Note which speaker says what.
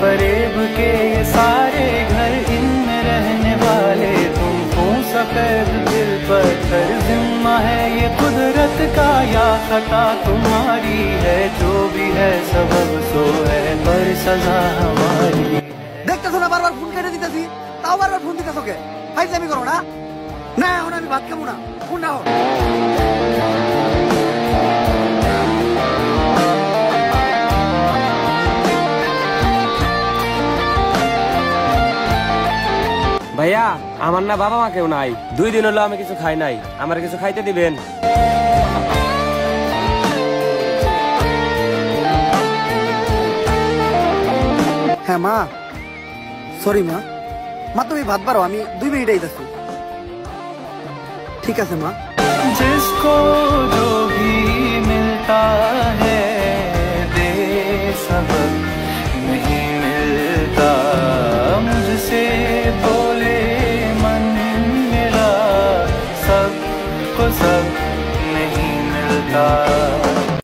Speaker 1: फरेब के ये सारे घर, इनमें रहने वाले तुमको सफेद दिल पत्थर। जिम्मा है ये कुदरत का या खता तुम्हारी है, जो भी है सबब सो है पर सजा हमारी।
Speaker 2: देखते ना बार बार फोन केটে দিতেছি, তাও বারবার ফোন দিতেছ কে? ফাইজলামি করো না? না এখন আমি ভাত খাবো না, ফোন নাও।
Speaker 3: ভাইয়া আমার না বাবা মা কেউ নাই, 2 দিন হলো আমি কিছু খাই নাই, আমার কিছু খাইতে দিবেন?
Speaker 2: হ্যাঁ মা, সরি মা। মা তুমি ভাত বাড়ো, আমি 2 মিনিট আইতাছি। ঠিক আছে মা।
Speaker 1: जिसको जो भी मिलता है दे सबक नहीं मिलता, मुझसे बोले मन मेरा सबको सब नहीं मिलता।